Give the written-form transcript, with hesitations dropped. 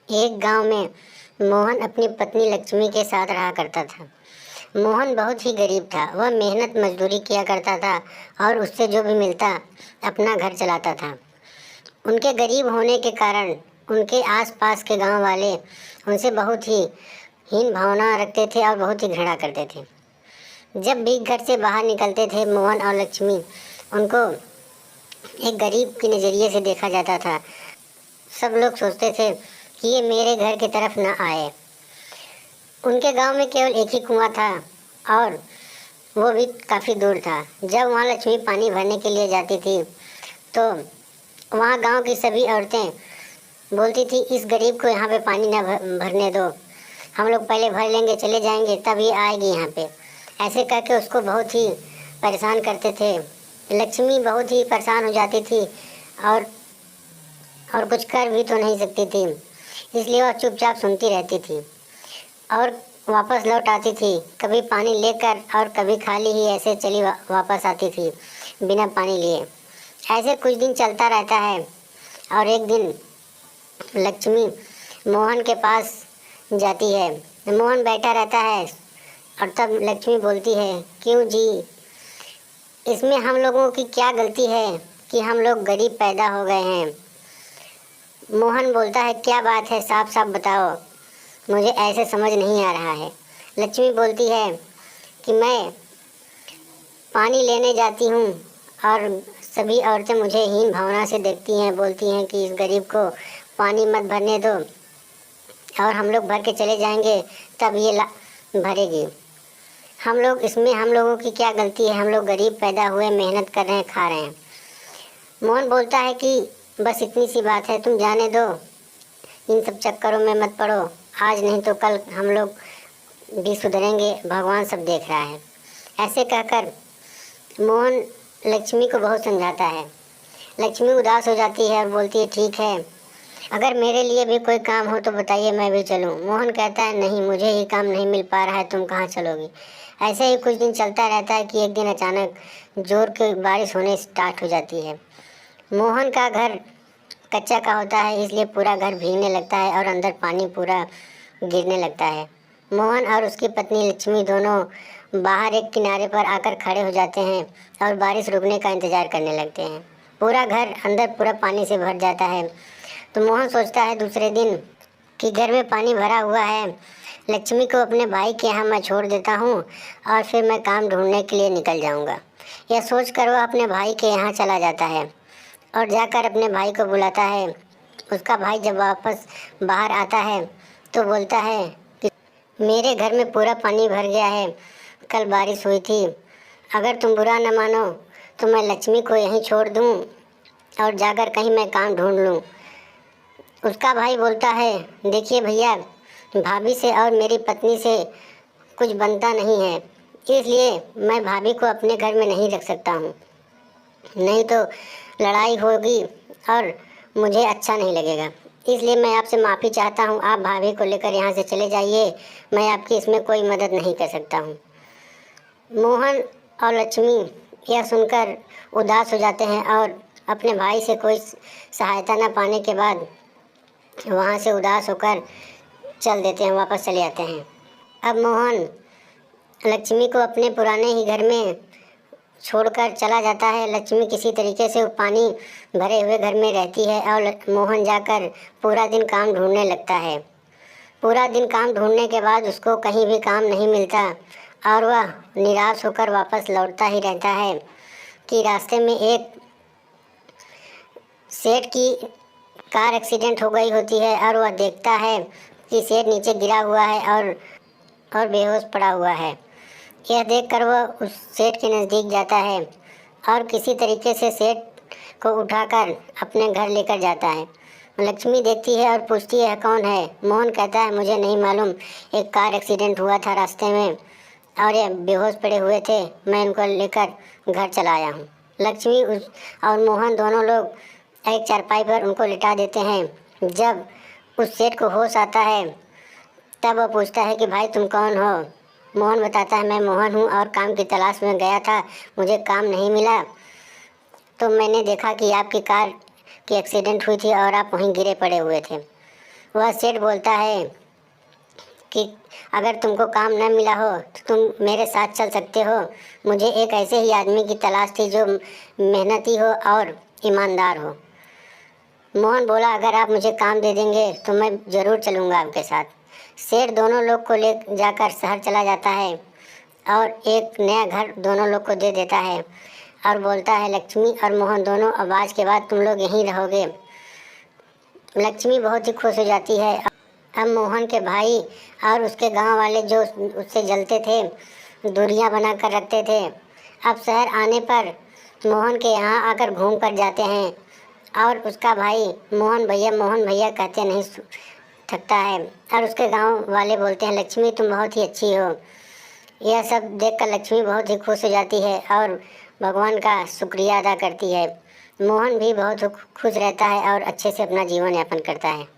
एक गांव में मोहन अपनी पत्नी लक्ष्मी के साथ रहा करता था। मोहन बहुत ही गरीब था। वह मेहनत मजदूरी किया करता था और उससे जो भी मिलता अपना घर चलाता था। उनके गरीब होने के कारण उनके आसपास के गांव वाले उनसे बहुत ही हीन भावना रखते थे और बहुत ही घृणा करते थे। जब भी घर से बाहर निकलते थे मोहन और लक्ष्मी, उनको एक गरीब के नज़रिए से देखा जाता था। सब लोग सोचते थे कि ये मेरे घर की तरफ न आए। उनके गांव में केवल एक ही कुआं था और वो भी काफ़ी दूर था। जब वहाँ लक्ष्मी पानी भरने के लिए जाती थी तो वहाँ गांव की सभी औरतें बोलती थी, इस गरीब को यहाँ पे पानी ना भरने दो, हम लोग पहले भर लेंगे, चले जाएंगे, तब ये आएगी यहाँ पे। ऐसे करके उसको बहुत ही परेशान करते थे। लक्ष्मी बहुत ही परेशान हो जाती थी और कुछ कर भी तो नहीं सकती थी, इसलिए वह चुपचाप सुनती रहती थी और वापस लौट आती थी, कभी पानी लेकर और कभी खाली ही ऐसे चली वापस आती थी बिना पानी लिए। ऐसे कुछ दिन चलता रहता है और एक दिन लक्ष्मी मोहन के पास जाती है। मोहन बैठा रहता है और तब लक्ष्मी बोलती है, क्यों जी, इसमें हम लोगों की क्या गलती है कि हम लोग गरीब पैदा हो गए हैं। मोहन बोलता है, क्या बात है, साफ साफ बताओ, मुझे ऐसे समझ नहीं आ रहा है। लक्ष्मी बोलती है कि मैं पानी लेने जाती हूँ और सभी औरतें मुझे हीन भावना से देखती हैं, बोलती हैं कि इस गरीब को पानी मत भरने दो और हम लोग भर के चले जाएंगे, तब ये भरेगी। हम लोगों की क्या गलती है, हम लोग गरीब पैदा हुए, मेहनत कर रहे हैं, खा रहे हैं। मोहन बोलता है कि बस इतनी सी बात है, तुम जाने दो, इन सब चक्करों में मत पड़ो, आज नहीं तो कल हम लोग भी सुधरेंगे, भगवान सब देख रहा है। ऐसे कहकर मोहन लक्ष्मी को बहुत समझाता है। लक्ष्मी उदास हो जाती है और बोलती है, ठीक है, अगर मेरे लिए भी कोई काम हो तो बताइए, मैं भी चलूं। मोहन कहता है, नहीं, मुझे ही काम नहीं मिल पा रहा है, तुम कहाँ चलोगी। ऐसे ही कुछ दिन चलता रहता है कि एक दिन अचानक जोर की बारिश होने स्टार्ट हो जाती है। मोहन का घर कच्चा का होता है, इसलिए पूरा घर भीगने लगता है और अंदर पानी पूरा गिरने लगता है। मोहन और उसकी पत्नी लक्ष्मी दोनों बाहर एक किनारे पर आकर खड़े हो जाते हैं और बारिश रुकने का इंतज़ार करने लगते हैं। पूरा घर अंदर पूरा पानी से भर जाता है। तो मोहन सोचता है दूसरे दिन कि घर में पानी भरा हुआ है, लक्ष्मी को अपने भाई के यहाँ मैं छोड़ देता हूँ और फिर मैं काम ढूंढने के लिए निकल जाऊँगा। यह सोचकर वह अपने भाई के यहाँ चला जाता है और जाकर अपने भाई को बुलाता है। उसका भाई जब वापस बाहर आता है तो बोलता है कि मेरे घर में पूरा पानी भर गया है, कल बारिश हुई थी, अगर तुम बुरा न मानो तो मैं लक्ष्मी को यहीं छोड़ दूँ और जाकर कहीं मैं काम ढूंढ लूँ। उसका भाई बोलता है, देखिए भैया, भाभी से और मेरी पत्नी से कुछ बनता नहीं है, इसलिए मैं भाभी को अपने घर में नहीं रख सकता हूँ, नहीं तो लड़ाई होगी और मुझे अच्छा नहीं लगेगा, इसलिए मैं आपसे माफ़ी चाहता हूँ, आप भाभी को लेकर यहाँ से चले जाइए, मैं आपकी इसमें कोई मदद नहीं कर सकता हूँ। मोहन और लक्ष्मी यह सुनकर उदास हो जाते हैं और अपने भाई से कोई सहायता न पाने के बाद वहाँ से उदास होकर चल देते हैं, वापस चले आते हैं। अब मोहन लक्ष्मी को अपने पुराने ही घर में छोड़कर चला जाता है। लक्ष्मी किसी तरीके से पानी भरे हुए घर में रहती है और मोहन जाकर पूरा दिन काम ढूंढने लगता है। पूरा दिन काम ढूंढने के बाद उसको कहीं भी काम नहीं मिलता और वह निराश होकर वापस लौटता ही रहता है कि रास्ते में एक सेठ की कार एक्सीडेंट हो गई होती है और वह देखता है कि सेठ नीचे गिरा हुआ है और बेहोश पड़ा हुआ है। यह देखकर वह उस सेठ के नज़दीक जाता है और किसी तरीके से सेठ को उठाकर अपने घर लेकर जाता है। लक्ष्मी देखती है और पूछती है, कौन है। मोहन कहता है, मुझे नहीं मालूम, एक कार एक्सीडेंट हुआ था रास्ते में और ये बेहोश पड़े हुए थे, मैं इनको लेकर घर चला आया हूँ। लक्ष्मी और मोहन दोनों लोग एक चारपाई पर उनको लिटा देते हैं। जब उस सेठ को होश आता है तब वो पूछता है कि भाई तुम कौन हो। मोहन बताता है, मैं मोहन हूँ और काम की तलाश में गया था, मुझे काम नहीं मिला तो मैंने देखा कि आपकी कार की एक्सीडेंट हुई थी और आप वहीं गिरे पड़े हुए थे। वह सेठ बोलता है कि अगर तुमको काम न मिला हो तो तुम मेरे साथ चल सकते हो। मुझे एक ऐसे ही आदमी की तलाश थी जो मेहनती हो और ईमानदार हो। मोहन बोला, अगर आप मुझे काम दे देंगे तो मैं ज़रूर चलूँगा आपके साथ। सेठ दोनों लोग को ले जाकर शहर चला जाता है और एक नया घर दोनों लोग को दे देता है और बोलता है, लक्ष्मी और मोहन दोनों अब आज के बाद तुम लोग यहीं रहोगे। लक्ष्मी बहुत ही खुश हो जाती है। अब मोहन के भाई और उसके गांव वाले जो उससे जलते थे, दूरियां बना कर रखते थे, अब शहर आने पर मोहन के यहाँ आकर घूम कर जाते हैं और उसका भाई मोहन भैया कहते नहीं थकता है और उसके गांव वाले बोलते हैं, लक्ष्मी तुम बहुत ही अच्छी हो। यह सब देखकर लक्ष्मी बहुत ही खुश हो जाती है और भगवान का शुक्रिया अदा करती है। मोहन भी बहुत खुश रहता है और अच्छे से अपना जीवन यापन करता है।